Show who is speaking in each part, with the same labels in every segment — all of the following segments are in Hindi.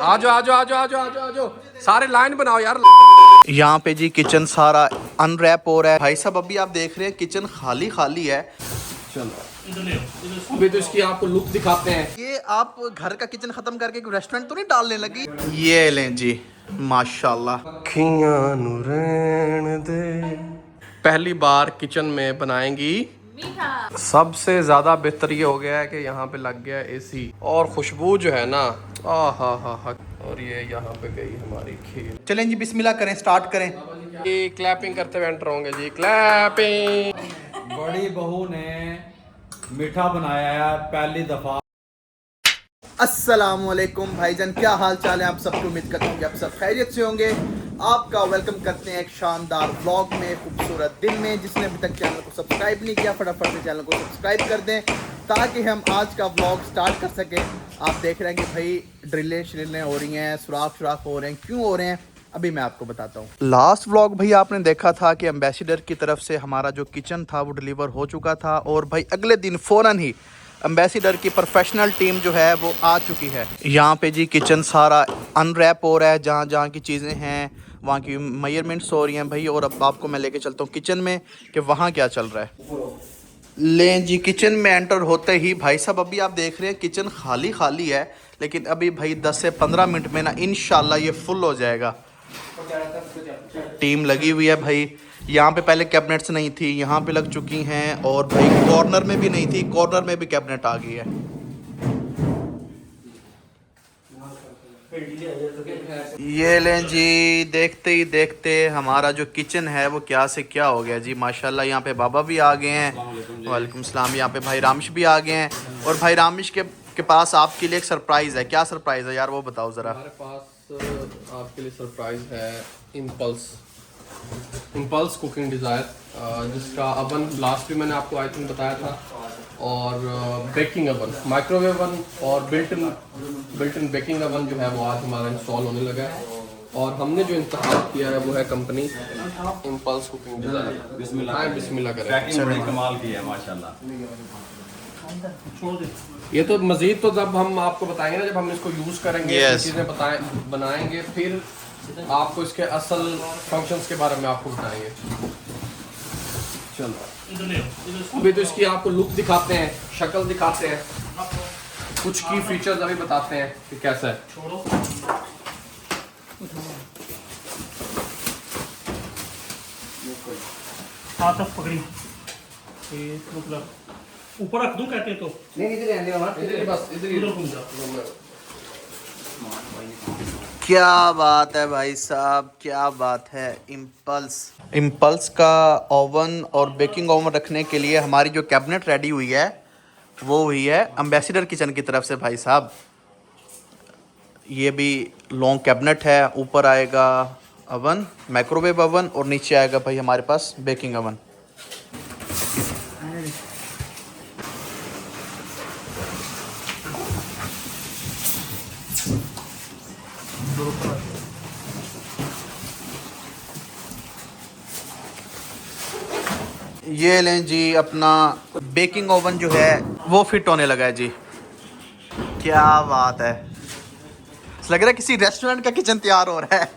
Speaker 1: आ जाओ आ जाओ आ जाओ आ जाओ आ जाओ आ जाओ, सारे लाइन बनाओ यार।
Speaker 2: यहाँ पे जी किचन सारा अनरैप हो रहा है भाई साहब। अभी आप देख रहे हैं किचन खाली खाली है।
Speaker 1: चलो अभी तो इसकी आपको लुक दिखाते हैं।
Speaker 2: ये आप घर का किचन खत्म करके रेस्टोरेंट तो नहीं डालने लगी? ये लें जी, माशाल्लाह।
Speaker 1: पहली बार किचन में बनाएंगी मीठा। सबसे ज्यादा बेहतर ये हो गया है कि यहाँ पे लग गया एसी और खुशबू जो है ना, हा। और ये यहाँ पे गई हमारी खीर।
Speaker 2: चलें जी, बिस्मिल्लाह करें, स्टार्ट करें।
Speaker 1: ये क्लैपिंग करते हुए एंटर होंगे जी। क्लैपिंग।
Speaker 3: बड़ी बहू ने मीठा बनाया है पहली दफा।
Speaker 2: अस्सलामुअलैकुम भाईजान, क्या हाल चाल है आप सबको? उम्मीद करता हूँ कि आप सब खैरियत से होंगे। आपका वेलकम करते हैं एक शानदार व्लॉग में, खूबसूरत दिन में। जिसने अभी तक चैनल को सब्सक्राइब नहीं किया, फटाफट से चैनल को सब्सक्राइब कर दें ताकि हम आज का व्लॉग स्टार्ट कर सकें। आप देख रहे हैं कि भाई ड्रिलें श्रिलें हो रही हैं, सुराख हो रहे हैं। क्यों हो रहे हैं अभी मैं आपको बताता हूँ। लास्ट व्लॉग भाई आपने देखा था कि एम्बेसडर की तरफ से हमारा जो किचन था वो डिलीवर हो चुका था, और भाई अगले दिन फ़ौरन ही एम्बेसडर की प्रोफेशनल टीम जो है वो आ चुकी है। यहाँ पे जी किचन सारा अनरैप हो रहा है, जहाँ जहाँ की चीज़ें हैं वहाँ की मेजरमेंट्स हो रही हैं भाई। और अब आपको मैं लेके चलता हूँ किचन में कि वहाँ क्या चल रहा है। लें जी, किचन में एंटर होते ही भाई साहब अभी आप देख रहे हैं किचन खाली खाली है, लेकिन अभी भाई 10 से 15 मिनट में ना इंशाल्लाह ये फुल हो जाएगा। टीम लगी हुई है भाई। यहाँ पे पहले कैबिनेट्स नहीं थी, यहाँ पे लग चुकी हैं, और भाई कॉर्नर में भी नहीं थी, कॉर्नर में भी कैबिनेट आ गई है। ये लें जी, देखते ही देखते हमारा जो किचन है वो क्या से क्या हो गया जी, माशाल्लाह। यहाँ पे बाबा भी आ गए हैं, वालेकुम सलाम। यहाँ पे भाई रामिश भी आ गए हैं, और भाई रामिश के पास आपके लिए एक सरप्राइज़ है। क्या सरप्राइज़ है यार, वो बताओ ज़रा।
Speaker 1: हमारे पास आपके लिए सरप्राइज है इम्पल्स कुकिंग डिज़ायर, जिसका अवन लास्ट भी मैंने आपको आई थिंक बताया था, और बेकिंग अवन, माइक्रोवेव अवन और बिल्ट इन बेकिंग अवन जो है वो आज हमारा इंस्टॉल होने लगा है। और हमने जो इंतखाब किया है वो है कंपनी इम्पल्स कुकिंग डिज़ायर। बिस्मिल्लाह करें।
Speaker 3: पैकिंग बड़ी कमाल की है माशाल्लाह।
Speaker 1: ये तो मज़ीद तो जब हम आपको बताएंगे ना, जब हम इसको यूज़ करेंगे, चीज़ें बनाएंगे, फिर आपको इसके असल फंक्शंस के बारे में आपको बताएंगे। चलो अभी तो इसकी आपको लुक दिखाते हैं, शक्ल दिखाते हैं, कुछ की फीचर्स अभी बताते हैं कि कैसा है।
Speaker 4: हाथ अब पकड़ी ऊपर रख दूं कहते तो
Speaker 1: नहीं, इधर बस इधर।
Speaker 2: क्या बात है भाई साहब, क्या बात है। इम्पल्स का ओवन और बेकिंग ओवन रखने के लिए हमारी जो कैबिनेट रेडी हुई है वो हुई है एम्बेसडर किचन की तरफ से भाई साहब। ये भी लॉन्ग कैबिनेट है, ऊपर आएगा ओवन, माइक्रोवेव ओवन, और नीचे आएगा भाई हमारे पास बेकिंग ओवन। ये लें जी, अपना बेकिंग ओवन जो है वो फिट होने लगा है जी। क्या बात है, लग रहा है किसी रेस्टोरेंट का किचन तैयार हो रहा है।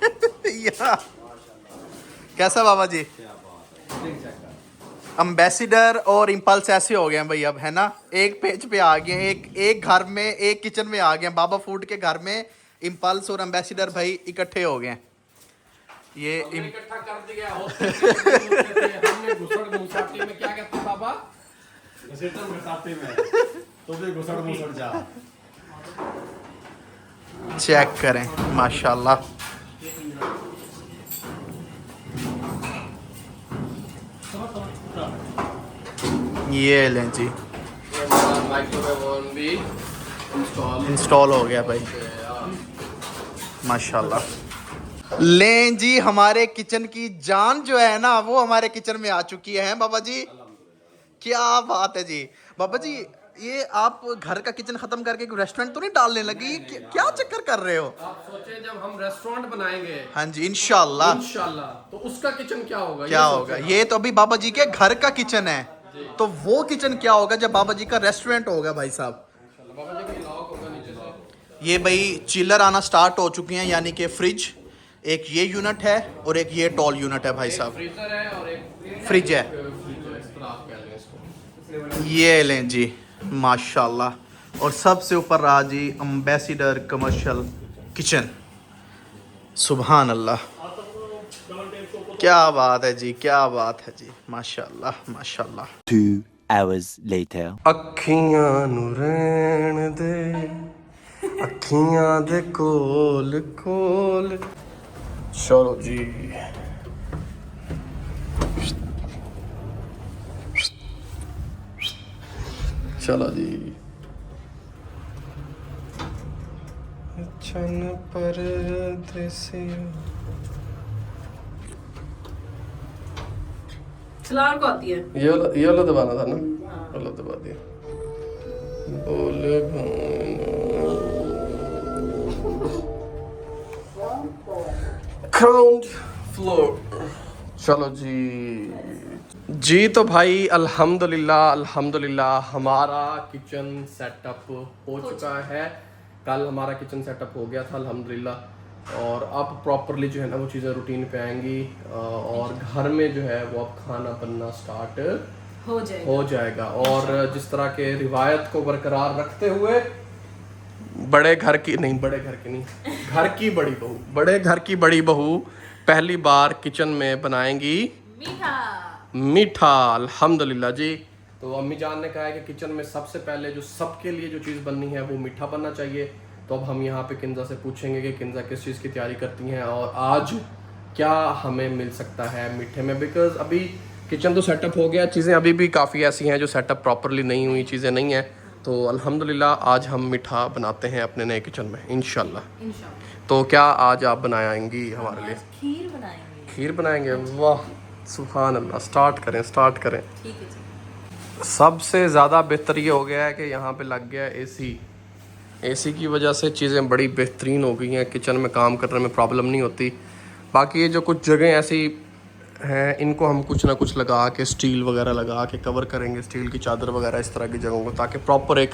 Speaker 2: कैसा बाबा जी? एम्बेसडर और इम्पल्स ऐसे हो गए हैं भाई अब, है ना, एक पेज पे आ गए, एक घर में, एक किचन में आ गए। बाबा फूड के घर में इम्पल्स और एम्बेसडर भाई इकट्ठे हो गए। ये
Speaker 1: इकट्ठा कर दिया हमने घुसड़ घुसाती में क्या कहते हैं बाबा,
Speaker 3: तो भी घुसड़ मुसड़ जा।
Speaker 2: चेक करें माशाल्लाह। ये लें जी,
Speaker 1: माइक्रोवेव ओवन भी
Speaker 2: इंस्टॉल हो गया भाई माशाल्लाह। लें जी, हमारे किचन की जान जो है ना वो हमारे किचन में आ चुकी है बाबा जी। क्या बात है जी बाबा जी। ये आप घर का किचन खत्म करके रेस्टोरेंट तो नहीं डालने लगी? क्या चक्कर कर रहे हो?
Speaker 1: आप सोचे जब हम रेस्टोरेंट बनाएंगे,
Speaker 2: हाँ जी इंशाल्लाह,
Speaker 1: तो उसका किचन क्या होगा?
Speaker 2: क्या होगा? ये तो अभी बाबा जी के घर का किचन है, तो वो किचन क्या होगा जब बाबा जी का रेस्टोरेंट होगा भाई साहब।
Speaker 1: बाबा जी का लॉक होगा नीचे से।
Speaker 2: ये भाई चिलर आना स्टार्ट हो चुके हैं, यानी कि फ्रिज, एक ये यूनिट है और एक ये टॉल यूनिट है भाई साहब,
Speaker 1: फ्रीजर है और एक
Speaker 2: फ्रिज है।
Speaker 1: फ्रीजर, इस तरह आप कह लें इसको।
Speaker 2: ये लें जी माशाल्लाह। और सबसे ऊपर रहा जी एम्बेसिडर कमर्शियल किचन, सुभान अल्लाह, क्या बात है जी, क्या बात है जी, माशाल्लाह माशाल्लाह।
Speaker 5: 2 hours later.
Speaker 1: ਅੱਖੀਆਂ ਨੂੰ ਰਹਿਣ ਦੇ, ਅੱਖੀਆਂ ਦੇ ਕੋਲ ਕੋਲ। ਚਲੋ ਜੀ, ਚਲੋ ਜੀ। ਚੰਨ ਪਰਦੇਸੀਆਂ।
Speaker 6: सलार को आती है।
Speaker 1: ये वाला दबाना था ना, वाला दबा दिया। बोले ग्राउंड फ्लोर। चलो जी जी, तो भाई अल्हम्दुलिल्लाह अल्हम्दुलिल्लाह हमारा किचन सेटअप हो चुका है। कल हमारा किचन सेटअप हो गया था अल्हम्दुलिल्लाह, और अब प्रॉपरली जो है ना वो चीज़ें रूटीन पे आएंगी, और घर में जो है वो अब खाना बनना स्टार्ट हो जाएगा। और जिस तरह के रिवायत को बरकरार रखते हुए, बड़े घर की नहीं, घर की बड़ी बहू, बड़े घर की बड़ी बहू पहली बार किचन में बनाएंगी मीठा अल्हम्दुलिल्लाह जी। तो अम्मी जान ने कहा है कि किचन में सबसे पहले जो सबके लिए जो चीज़ बननी है वो मीठा बनना चाहिए। तो अब हम यहाँ पे किंजा से पूछेंगे कि किंजा किस चीज़ की तैयारी करती हैं और आज क्या हमें मिल सकता है मीठे में, बिकॉज अभी किचन तो सेटअप हो गया, चीज़ें अभी भी काफ़ी ऐसी हैं जो सेटअप प्रॉपरली नहीं हुई, चीज़ें नहीं हैं। तो अल्हम्दुलिल्लाह आज हम मीठा बनाते हैं अपने नए किचन में इंशाल्लाह। तो क्या आज आप बनाएंगी हमारे लिए? खीर बनाएंगे, वाह सुभान अल्लाह। स्टार्ट करें।
Speaker 6: ठीक है जी।
Speaker 1: सबसे ज़्यादा बेहतर ये हो गया है कि यहाँ पे लग गया एसी की वजह से चीज़ें बड़ी बेहतरीन हो गई हैं, किचन में काम करने में प्रॉब्लम नहीं होती। बाकी ये जो कुछ जगह ऐसी हैं इनको हम कुछ ना कुछ लगा के, स्टील वगैरह लगा के कवर करेंगे, स्टील की चादर वगैरह इस तरह की जगहों को, ताकि प्रॉपर एक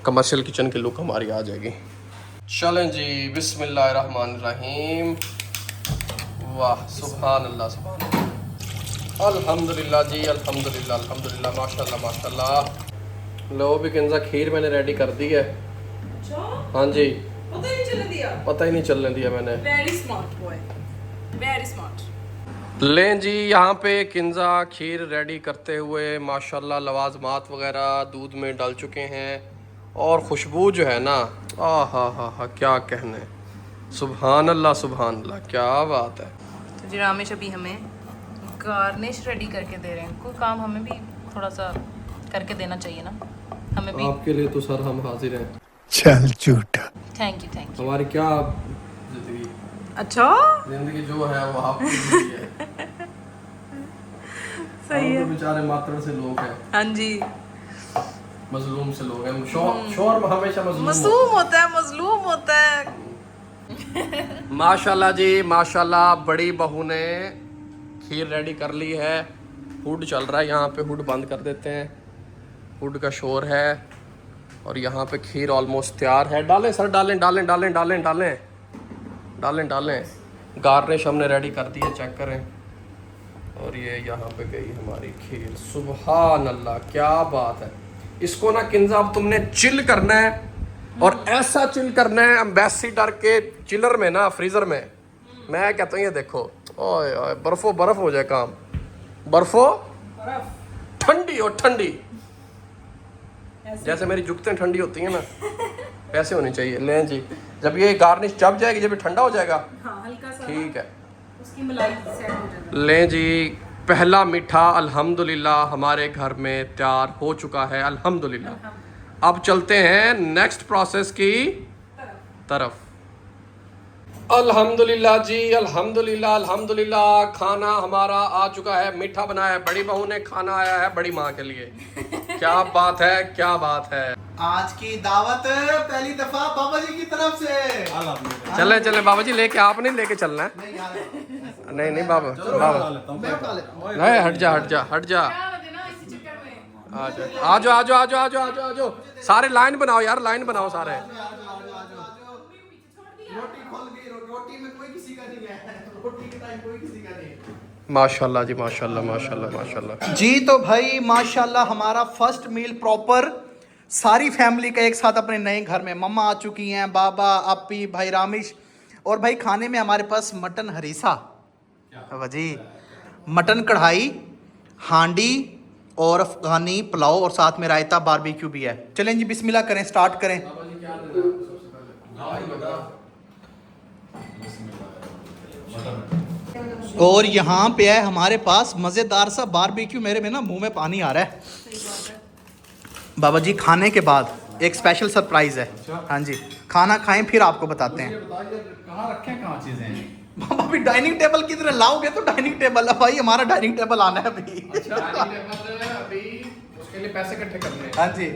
Speaker 1: कमर्शियल किचन की लुक हमारी आ जाएगी। चलें जी, बिस्मिल्लाहिर्रहमानिर्रहीम। वाह सुभान अल्लाह सुभान अल्लाह, अल्हम्दुलिल्लाह जी, अल्हम्दुलिल्लाह अल्हम्दुलिल्लाह, माशाल्लाह माशाल्लाह। लो भी किंजा खीर मैंने रेडी कर दी है। हाँ जी,
Speaker 6: पता ही नहीं चलने दिया
Speaker 1: मैंने।
Speaker 6: Very smart boy, very smart.
Speaker 1: लें जी, यहाँ पे किंजा खीर रेडी करते हुए माशाल्लाह लवाजमात वगैरह दूध में डाल चुके हैं, और खुशबू जो है ना, हा क्या कहने, सुभान अल्लाह, क्या बात है।
Speaker 6: तो जी रामेश अभी हमें गार्निश रेडी करके दे रहे हैं। कोई काम हमें भी थोड़ा सा करके देना चाहिए ना, हमें भी।
Speaker 1: आपके लिए तो सर हम हाजिर हैं।
Speaker 5: चल झूठा।
Speaker 6: थैंक यू
Speaker 1: हमारी क्या जिंदगी,
Speaker 6: अच्छा
Speaker 1: जिंदगी जो है वो आपकी जिंदगी है।
Speaker 6: सही है।
Speaker 1: हम तो बेचारे मात्र से लोग हैं।
Speaker 6: हाँ जी,
Speaker 1: मजलूम से लोग हैं। शोर हमेशा
Speaker 6: मजलूम होता है।
Speaker 1: माशाल्लाह जी माशाल्लाह, बड़ी बहू ने खीर रेडी कर ली है। हुड चल रहा है यहाँ पे, हुड बंद कर देते हैं, हुड का शोर है। और यहाँ पे खीर ऑलमोस्ट तैयार है। डालें सर, डालें। गार्निश हमने रेडी कर दी है, चेक करें। और ये यहाँ पे गई हमारी खीर, सुभान अल्लाह, क्या बात है। इसको ना किंजा अब तुमने चिल करना है, और ऐसा चिल करना है एम्बेसिडर के चिलर में ना, फ्रीज़र में। मैं कहता हूँ ये देखो, ओए ओए, बर्फ़ो बर्फ़ हो जाए काम, बर्फ़ो ठंडी और ठंडी, जैसे मेरी जुगतें ठंडी होती हैं ना वैसे होनी चाहिए। लें जी, जब ये गार्निश जब जाएगी, जब ये ठंडा हो जाएगा,
Speaker 6: हाँ, हल्का सा
Speaker 1: ठीक है,
Speaker 6: उसकी मलाई सेट हो जाएगी।
Speaker 1: लें जी, पहला मीठा अल्हम्दुलिल्लाह हमारे घर में तैयार हो चुका है अल्हम्दुलिल्लाह। अब चलते हैं नेक्स्ट प्रोसेस की तरफ। अल्हम्दुलिल्लाह जी, अल्हम्दुलिल्लाह, खाना हमारा आ चुका है, मीठा बनाया है, बड़ी बहू ने खाना आया है बड़ी माँ के लिए। क्या बात है।
Speaker 2: आज की दावत पहली दफा बाबा जी की तरफ से।
Speaker 1: चले बाबा जी, लेके आप नहीं लेके चलना है। नहीं बाबा, नहीं, हट जा। आ जाओ, सारे लाइन बनाओ यार, लाइन बनाओ सारे।
Speaker 2: रोटी में कोई किसी का नहीं है, रोटी के टाइम कोई किसी का नहीं है।
Speaker 1: माशाल्लाह जी, माशाल्लाह माशाल्लाह माशाल्लाह।
Speaker 2: जी तो भाई माशाल्लाह हमारा फर्स्ट मील प्रॉपर सारी फैमिली का एक साथ अपने नए घर में। मम्मा आ चुकी हैं, बाबा, आपी, भाई रामिश, और भाई खाने में हमारे पास मटन हरीसा जी, मटन कढ़ाई, हांडी और अफगानी पुलाव और साथ में रायता, बारबेक्यू भी है। चलें जी बिस्मिल्लाह करें, स्टार्ट करें। और यहाँ पे है हमारे पास मज़ेदार सा बारबेक्यू। मेरे में ना मुंह में पानी आ रहा है। बाबा जी खाने के बाद एक स्पेशल सरप्राइज है। हाँ जी, खाना खाएं फिर आपको बताते हैं।
Speaker 3: कहाँ रखे कहाँ चीजें?
Speaker 2: बाबा अभी डाइनिंग टेबल की तरह लाओगे तो डाइनिंग टेबल है भाई, हमारा डाइनिंग टेबल आना है अभी।
Speaker 1: अभी उसके लिए पैसे इकट्ठे करने हैं।
Speaker 2: हाँ जी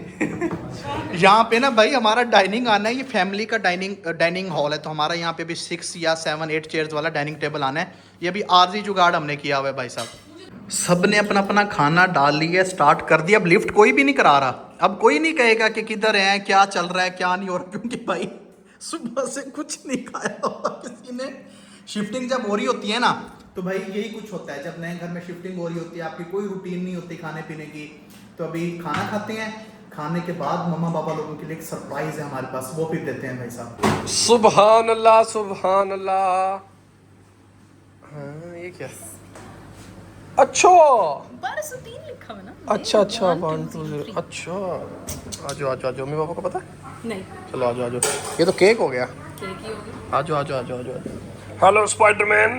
Speaker 2: यहाँ पे ना भाई हमारा डाइनिंग आना है। ये फैमिली का डाइनिंग हॉल है, तो हमारा यहाँ पे भी 6 या 7 8 चेयर्स वाला डाइनिंग टेबल आना है। ये अभी आरजी जुगाड़ हमने किया हुआ है भाई साहब। सब ने अपना अपना खाना डाल लिया, स्टार्ट कर दिया। अब लिफ्ट कोई भी नहीं करा रहा, अब कोई नहीं कहेगा कि किधर है, क्या चल रहा है, क्या नहीं हो रहा, क्योंकि भाई सुबह से कुछ नहीं खाया होगा किसी ने। शिफ्टिंग जब हो रही होती है ना तो भाई यही कुछ होता है। जब नए घर में शिफ्टिंग हो रही होती है, आपकी कोई रूटीन नहीं होती खाने पीने की, तो अभी खाना खाते हैं। खाने के बाद मम्मा पापा लोगों के लिए एक सरप्राइज है हमारे पास, वो फिर देते हैं भाई साहब।
Speaker 1: सुभान अल्लाह सुभान अल्लाह। हाँ ये क्या? अच्छा
Speaker 6: 1203 लिखा है ना।
Speaker 1: अच्छा अच्छा 1 2 0। अच्छा आजो आजो आजो, मम्मी पापा को पता है?
Speaker 6: नहीं,
Speaker 1: चलो आजो आजो, ये तो केक हो गया।
Speaker 6: केक ही होगी।
Speaker 1: आजो आजो आजो आजो। Hello Spiderman.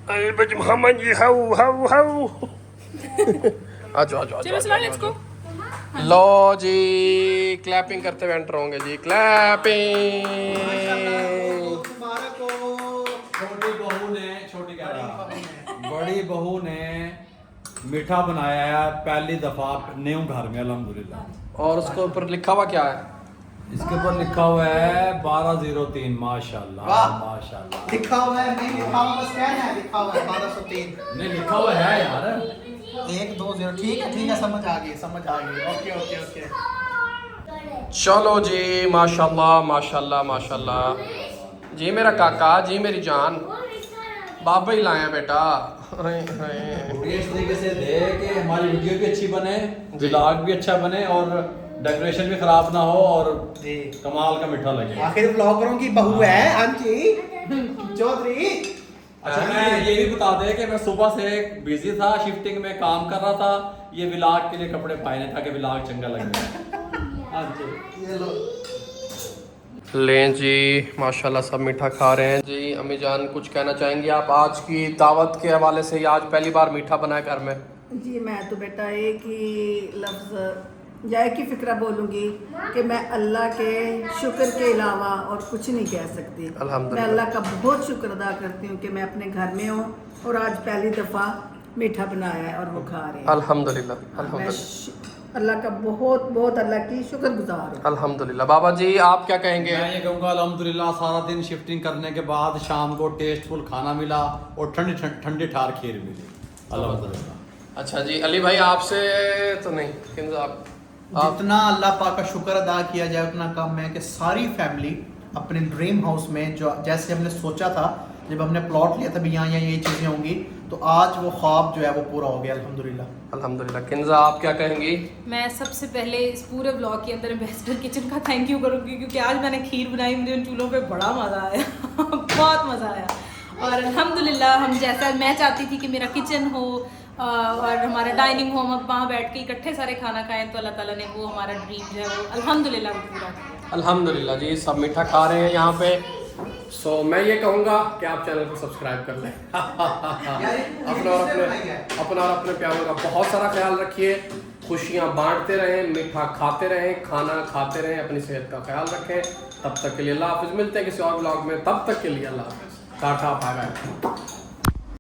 Speaker 1: अरे बच मोहम्मद जी, हाउ हाउ हाउ। आजो आजो
Speaker 6: चलो
Speaker 1: आजो
Speaker 6: चलो let's go.
Speaker 1: Low ji, clapping करते हुए एंटर होंगे जी, क्लैपिंग।
Speaker 2: मुबारक हो।
Speaker 3: बड़ी बहू ने मीठा बनाया है पहली दफा न्यू घर में, अल्हम्दुलिल्लाह।
Speaker 1: और उसके ऊपर लिखा हुआ क्या है?
Speaker 3: इसके ऊपर लिखा हुआ है 1203। माशाल्लाह
Speaker 2: वाह।
Speaker 3: माशाल्लाह।
Speaker 2: लिखा हुआ है, नहीं लिखा हुआ, बस कहना है लिखा हुआ है 1203।
Speaker 3: नहीं लिखा हुआ है यार।
Speaker 2: 1 2 0। ठीक है समझ आ गई समझ आ गई। Okay okay okay.
Speaker 1: चलो जी, माशाल्लाह माशाल्लाह माशाल्लाह जी। मेरा काका जी, मेरी जान, बाबा ही लाया बेटा।
Speaker 3: इस तरीके से दे कि हमारी वीडियो भी अच्छी बने, व्लॉग भी अच्छा बने और डेकोरेशन भी खराब ना हो और
Speaker 2: जी
Speaker 3: कमाल का मीठा लगे।
Speaker 2: आखिर ब्लॉगरों की बहू है आंटी चौधरी।
Speaker 3: अच्छा मैं ये भी बता दें कि मैं सुबह से बिजी था, शिफ्टिंग में काम कर रहा था, ये व्लॉग के लिए कपड़े पाए नहीं ताकि व्लॉग चंगा लगे। हाँ जी
Speaker 2: ये लो।
Speaker 1: लें जी, माशाल्लाह सब मीठा खा रहे हैं जी। अम्मी जान कुछ कहना चाहेंगी आप आज की दावत के हवाले से? आज पहली बार मीठा बनाया घर में।
Speaker 7: जी मैं तो बेटा एक ही लफ्ज़ या एक ही फ़िक्रा बोलूँगी कि मैं अल्लाह के शुक्र के अलावा और कुछ नहीं कह सकती। मैं
Speaker 1: अल्हम्दुलिल्लाह।
Speaker 7: अल्लाह का बहुत शुक्र अदा करती हूँ कि मैं अपने घर में हूँ और आज पहली दफ़ा मीठा बनाया है और वो खा रहे हैं।
Speaker 1: अल्हम्दुलिल्लाह
Speaker 7: मैं
Speaker 1: अल्हम्दुलिल्लाह
Speaker 7: अल्लाह का बहुत बहुत अल्लाह की शुक्रगुजार हूँ।
Speaker 1: अल्हम्दुलिल्लाह। बाबा जी आप क्या कहेंगे?
Speaker 3: मैं ये कहूँगा अल्हम्दुलिल्लाह सारा दिन शिफ्टिंग करने के बाद शाम को टेस्टफुल खाना मिला और ठंडी ठंडी ठार खीर मिली, अल्हम्दुलिल्लाह।
Speaker 1: अच्छा जी, अली भाई आपसे तो नहीं, किंतु आप
Speaker 2: जितना अल्लाह पाक का शुक्र अदा किया जाए उतना कम है कि सारी फैमिली अपने ड्रीम हाउस में जो जैसे हमने सोचा था, जब हमने प्लॉट लिया था भी यहाँ ये चीज़ें होंगी, तो आज वो ख्वाब जो है वो पूरा हो गया अल्हम्दुलिल्लाह।
Speaker 1: अल्हम्दुलिल्लाह। किंजा आप क्या कहेंगी?
Speaker 6: मैं सबसे पहले इस पूरे ब्लॉग के अंदर एम्बेसडर किचन का थैंक यू करूँगी क्योंकि आज मैंने खीर बनाई, मुझे उन चूल्हों पे बड़ा मज़ा आया बहुत मज़ा आया। और अल्हम्दुलिल्लाह हम जैसा मैं चाहती थी कि मेरा किचन हो और हमारा डाइनिंग हो, हम वहाँ बैठ के इकट्ठे सारे खाना खाएं, तो अल्लाह ताला ने वो हमारा ड्रीम जो है वो अल्हम्दुलिल्लाह वो पूरा किया।
Speaker 1: अल्हम्दुलिल्लाह जी, सब मीठा खा रहे हैं यहाँ पे। सो मैं ये कहूँगा कि आप चैनल को सब्सक्राइब कर लें। अपना और अपने प्यारों का बहुत सारा ख्याल रखिए, खुशियाँ बांटते रहें, मीठा खाते रहें, खाना खाते रहें, अपनी सेहत का ख्याल रखें। तब तक के लिए अल्लाह हाफिज़। मिलते हैं किसी और ब्लॉग में, तब तक के लिए अल्लाह हाफिज़। Tata bye bye.